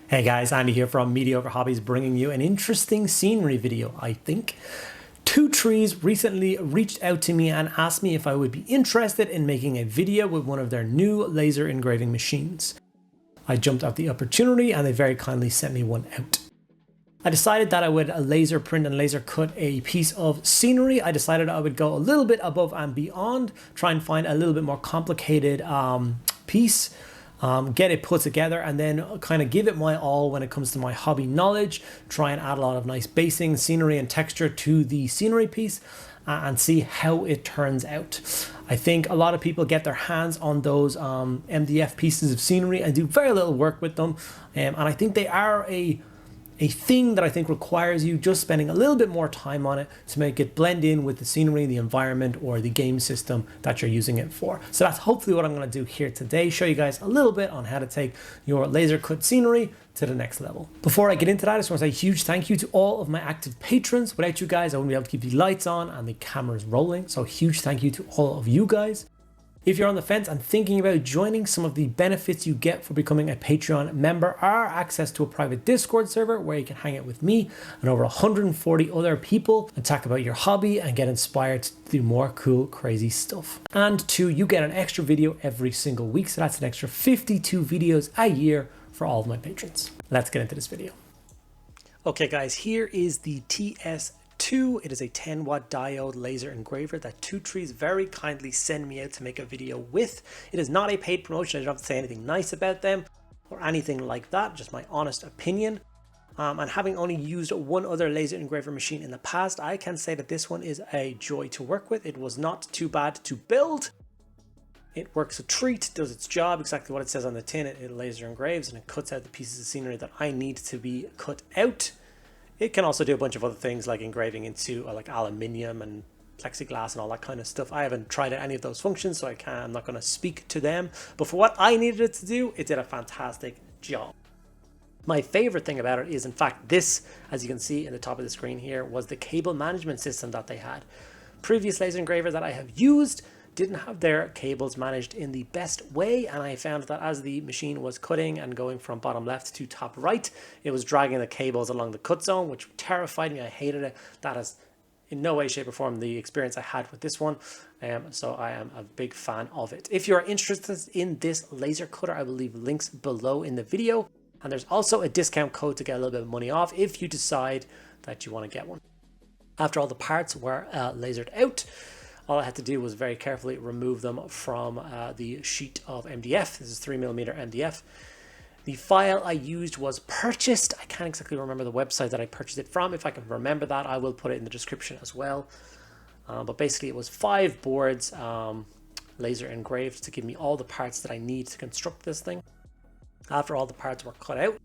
Hey guys, Andy here from Mediocre Hobbies, bringing you an interesting scenery video, I think. Two Trees recently reached out to me and asked me if I would be interested in making a video with one of their new laser engraving machines. I jumped at the opportunity and they very kindly sent me one out. I decided that I would laser print and laser cut a piece of scenery. I decided I would go a little bit above and beyond, try and find a little bit more complicated piece. Get it put together and then kind of give it my all when it comes to my hobby knowledge, try and add a lot of nice basing, scenery and texture to the scenery piece and see how it turns out. I think a lot of people get their hands on those MDF pieces of scenery and do very little work with them, and I think they are a thing that I think requires you just spending a little bit more time on it to make it blend in with the scenery, the environment, or the game system that you're using it for. So that's hopefully what I'm going to do here today, show you guys a little bit on how to take your laser cut scenery to the next level. Before I get into that, I just want to say a huge thank you to all of my active patrons. Without you guys, I wouldn't be able to keep the lights on and the cameras rolling. So huge thank you to all of you guys. If you're on the fence and thinking about joining, some of the benefits you get for becoming a Patreon member are access to a private Discord server where you can hang out with me and over 140 other people and talk about your hobby and get inspired to do more cool, crazy stuff. And two, you get an extra video every single week. So that's an extra 52 videos a year for all of my patrons. Let's get into this video. Okay guys, here is the TS2. It is a 10-watt diode laser engraver that Two Trees very kindly send me out to make a video with. It is not a paid promotion. I don't have to say anything nice about them or anything like that, just my honest opinion. And having only used one other laser engraver machine in the past, I can say that this one is a joy to work with. It was not too bad to build. It works a treat, does its job, exactly what it says on the tin. It laser engraves and it cuts out the pieces of scenery that I need to be cut out. It can also do a bunch of other things like engraving into like aluminium and plexiglass and all that kind of stuff. I haven't tried out any of those functions, so I'm not going to speak to them. But for what I needed it to do, it did a fantastic job. My favorite thing about it is, in fact, this, as you can see in the top of the screen here, was the cable management system that they had. Previous laser engravers that I have used didn't have their cables managed in the best way, and I found that as the machine was cutting and going from bottom left to top right, it was dragging the cables along the cut zone, which terrified me. I hated it. That is in no way, shape or form the experience I had with this one, so I am a big fan of it. If you're interested in this laser cutter, I will leave links below in the video, and there's also a discount code to get a little bit of money off if you decide that you want to get one. After all the parts were lasered out, all I had to do was very carefully remove them from the sheet of MDF. This is 3mm MDF. The file I used was purchased. I can't exactly remember the website that I purchased it from. If I can remember that, I will put it in the description as well. But basically it was 5 boards laser engraved to give me all the parts that I need to construct this thing. After all the parts were cut out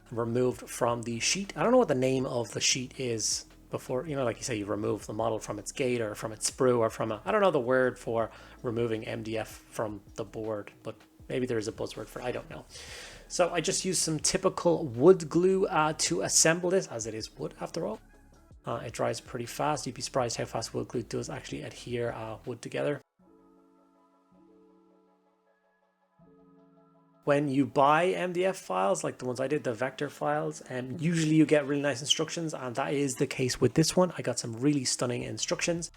and removed from the sheet, I don't know what the name of the sheet is. Before, you know, like you say, you remove the model from its gate or from its sprue or from I don't know the word for removing MDF from the board, but maybe there is a buzzword for it, I don't know. So I just used some typical wood glue to assemble this, as it is wood after all. It dries pretty fast. You'd be surprised how fast wood glue does actually adhere wood together. When you buy MDF files, like the ones I did, the vector files, usually you get really nice instructions, and that is the case with this one. I got some really stunning instructions,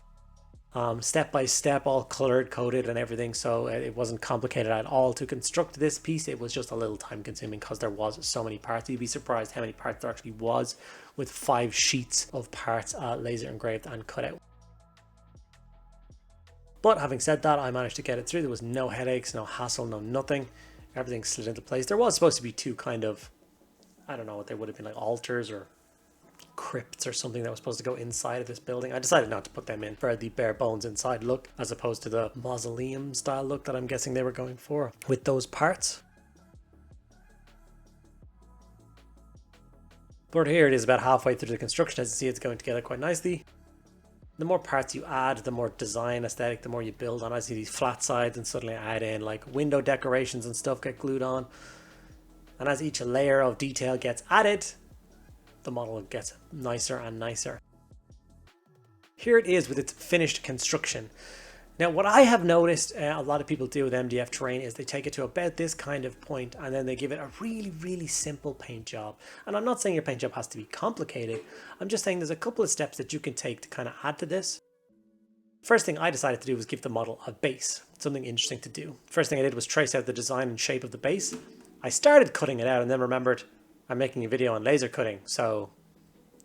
step by step, all colored coded and everything, so it wasn't complicated at all to construct this piece. It was just a little time consuming because there was so many parts. You'd be surprised how many parts there actually was with 5 sheets of parts laser engraved and cut out. But having said that, I managed to get it through. There was no headaches, no hassle, no nothing. Everything slid into place. There was supposed to be 2 kind of, I don't know what they would have been, like altars or crypts or something that was supposed to go inside of this building. I decided not to put them in for the bare bones inside look, as opposed to the mausoleum style look that I'm guessing they were going for with those parts. But here it is about halfway through the construction. As you see, it's going together quite nicely. The more parts you add, the more design aesthetic, the more you build on. I see these flat sides and suddenly I add in like window decorations and stuff get glued on. And as each layer of detail gets added, the model gets nicer and nicer. Here it is with its finished construction. Now, what I have noticed a lot of people do with MDF terrain is they take it to about this kind of point and then they give it a really, really simple paint job. And I'm not saying your paint job has to be complicated. I'm just saying there's a couple of steps that you can take to kind of add to this. First thing I decided to do was give the model a base, something interesting to do. First thing I did was trace out the design and shape of the base. I started cutting it out and then remembered I'm making a video on laser cutting. So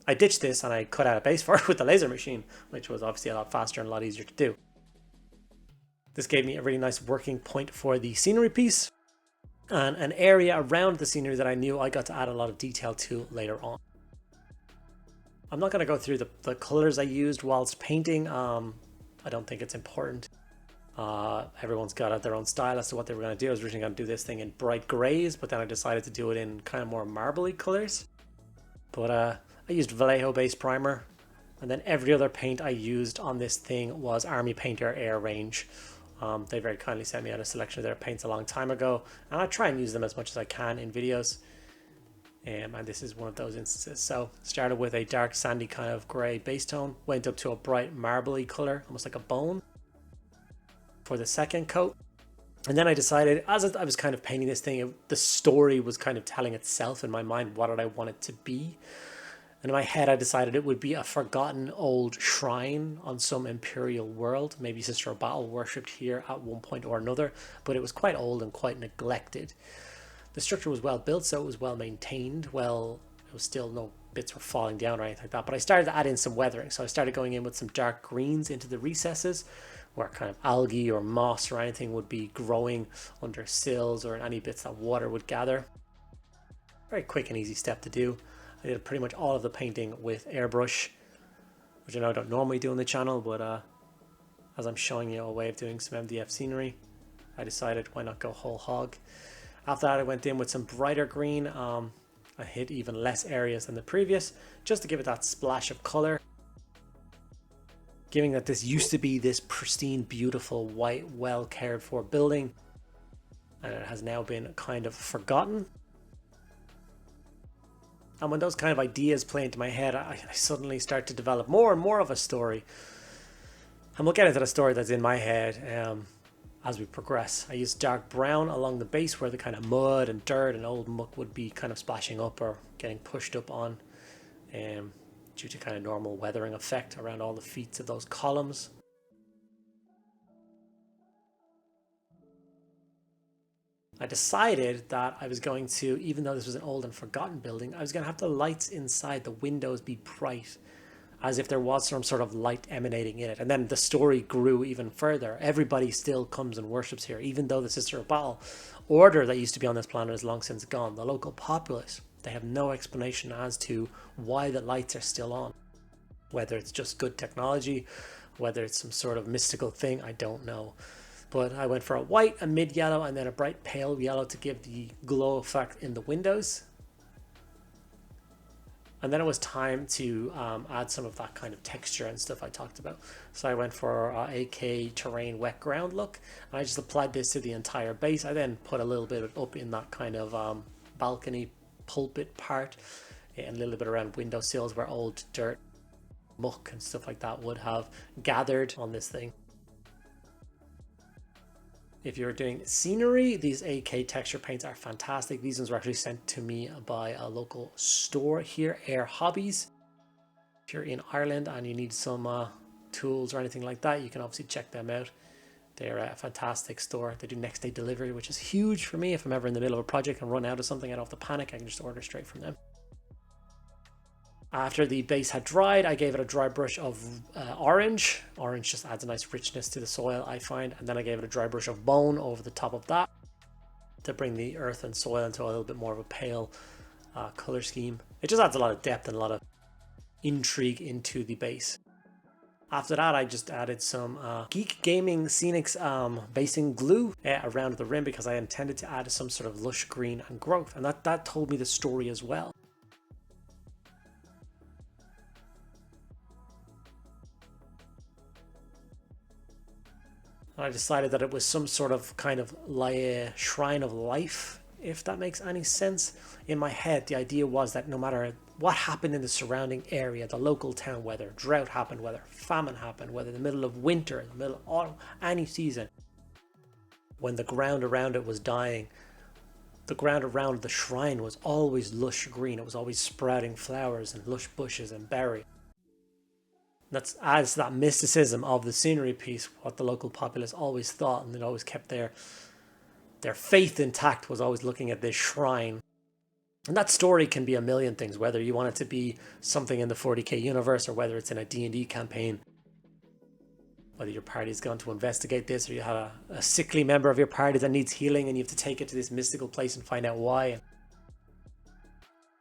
I ditched this and I cut out a base for it with the laser machine, which was obviously a lot faster and a lot easier to do. This gave me a really nice working point for the scenery piece and an area around the scenery that I knew I got to add a lot of detail to later on. I'm not going to go through the colors I used whilst painting. I don't think it's important. Everyone's got their own style as to what they were going to do. I was originally going to do this thing in bright grays, but then I decided to do it in kind of more marbly colors. But I used Vallejo base primer, and then every other paint I used on this thing was Army Painter Air Range. They very kindly sent me out a selection of their paints a long time ago, and I try and use them as much as I can in videos. And this is one of those instances. So started with a dark sandy kind of grey base tone, went up to a bright marbly color, almost like a bone, for the second coat. And then I decided, as I was kind of painting this thing, the story was kind of telling itself in my mind. What did I want it to be? And in my head, I decided it would be a forgotten old shrine on some imperial world. Maybe Sister of Battle worshipped here at one point or another, but it was quite old and quite neglected. The structure was well built, so it was well maintained. Well, it was still no bits were falling down or anything like that. But I started to add in some weathering. So I started going in with some dark greens into the recesses where kind of algae or moss or anything would be growing under sills or in any bits that water would gather. Very quick and easy step to do. I did pretty much all of the painting with airbrush, which I know I don't normally do on the channel, but as I'm showing you a way of doing some MDF scenery, I decided why not go whole hog. After that, I went in with some brighter green. I hit even less areas than the previous, just to give it that splash of color. Given that this used to be this pristine, beautiful, white, well cared for building, and it has now been kind of forgotten. And when those kind of ideas play into my head, I suddenly start to develop more and more of a story. And we'll get into the story that's in my head as we progress. I used dark brown along the base where the kind of mud and dirt and old muck would be kind of splashing up or getting pushed up on due to kind of normal weathering effect around all the feet of those columns. I decided that I was going to, even though this was an old and forgotten building, I was going to have the lights inside the windows be bright, as if there was some sort of light emanating in it. And then the story grew even further. Everybody still comes and worships here, even though the Sister of Battle order that used to be on this planet is long since gone. The local populace, they have no explanation as to why the lights are still on. Whether it's just good technology, whether it's some sort of mystical thing, I don't know. But I went for a white, a mid yellow, and then a bright pale yellow to give the glow effect in the windows. And then it was time to add some of that kind of texture and stuff I talked about. So I went for AK terrain wet ground look. And I just applied this to the entire base. I then put a little bit up in that kind of balcony pulpit part and a little bit around windowsills where old dirt, muck and stuff like that would have gathered on this thing. If you're doing scenery, these AK texture paints are fantastic. These ones were actually sent to me by a local store here, Mediocre Hobbies. If you're in Ireland and you need some tools or anything like that, you can obviously check them out. They're a fantastic store. They do next day delivery, which is huge for me. If I'm ever in the middle of a project and run out of something, I don't have to panic. I can just order straight from them. After the base had dried, I gave it a dry brush of orange. Orange just adds a nice richness to the soil, I find. And then I gave it a dry brush of bone over the top of that to bring the earth and soil into a little bit more of a pale color scheme. It just adds a lot of depth and a lot of intrigue into the base. After that, I just added some Geek Gaming Scenics basing glue around the rim because I intended to add some sort of lush green and growth. And that told me the story as well. I decided that it was some sort of kind of shrine of life, if that makes any sense. In my head, the idea was that no matter what happened in the surrounding area, the local town, whether drought happened, whether famine happened, whether in the middle of winter, in the middle of autumn, any season, when the ground around it was dying, the ground around the shrine was always lush green. It was always sprouting flowers and lush bushes and berry. That's adds that mysticism of the scenery piece, what the local populace always thought, and it always kept their faith intact, was always looking at this shrine. And that story can be a million things, whether you want it to be something in the 40k universe or whether it's in a D&D campaign. Whether your party's gone to investigate this, or you have a sickly member of your party that needs healing and you have to take it to this mystical place and find out why.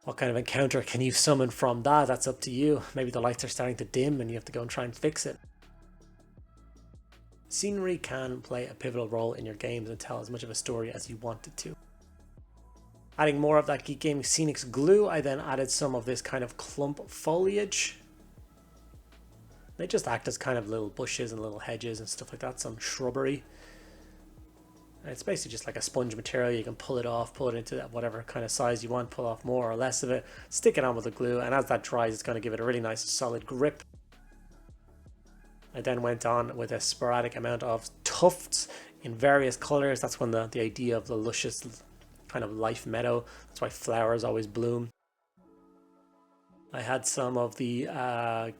What kind of encounter can you summon from that? That's up to you. Maybe the lights are starting to dim and you have to go and try and fix it. Scenery can play a pivotal role in your games and tell as much of a story as you want it to. Adding more of that Geek Gaming Scenics glue, I then added some of this kind of clump foliage. They just act as kind of little bushes and little hedges and stuff like that, some shrubbery. And it's basically just like a sponge material. You can pull it off, pull it into whatever kind of size you want, pull off more or less of it, stick it on with the glue, and as that dries, it's going to give it a really nice solid grip. I then went on with a sporadic amount of tufts in various colors. That's when the idea of the luscious kind of life meadow, that's why flowers always bloom. I had some of the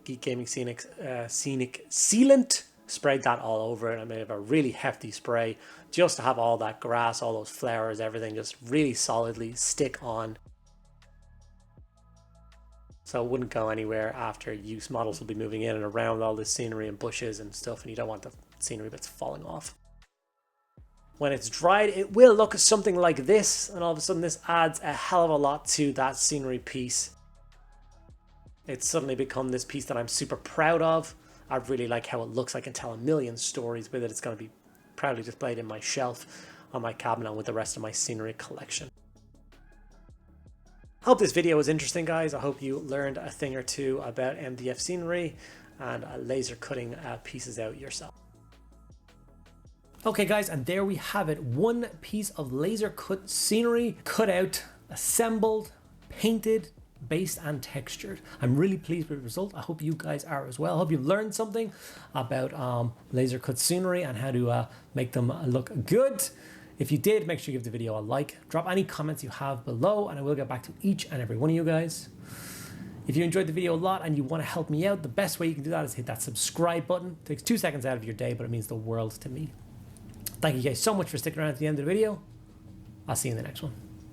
Geek Gaming Scenic sealant, sprayed that all over it. I made a really hefty spray just to have all that grass, all those flowers, everything just really solidly stick on, so it wouldn't go anywhere after use. Models will be moving in and around all this scenery and bushes and stuff, and you don't want the scenery that's falling off. When it's dried, it will look something like this, and all of a sudden this adds a hell of a lot to that scenery piece. It's suddenly become this piece that I'm super proud of. I really like how it looks. I can tell a million stories with it. It's going to be proudly displayed in my shelf on my cabinet and with the rest of my scenery collection. I hope this video was interesting, guys. I hope you learned a thing or two about MDF scenery and laser cutting pieces out yourself. Okay guys, and there we have it. One piece of laser cut scenery, cut out, assembled, painted, based and textured. I'm really pleased with the result. I hope you guys are as well. I hope you've learned something about laser cut scenery and how to make them look good. If you did, make sure you give the video a like. Drop any comments you have below and I will get back to each and every one of you guys. If you enjoyed the video a lot and you want to help me out, the best way you can do that is hit that subscribe button. It takes 2 seconds out of your day, but it means the world to me. Thank you guys so much for sticking around to the end of the video. I'll see you in the next one.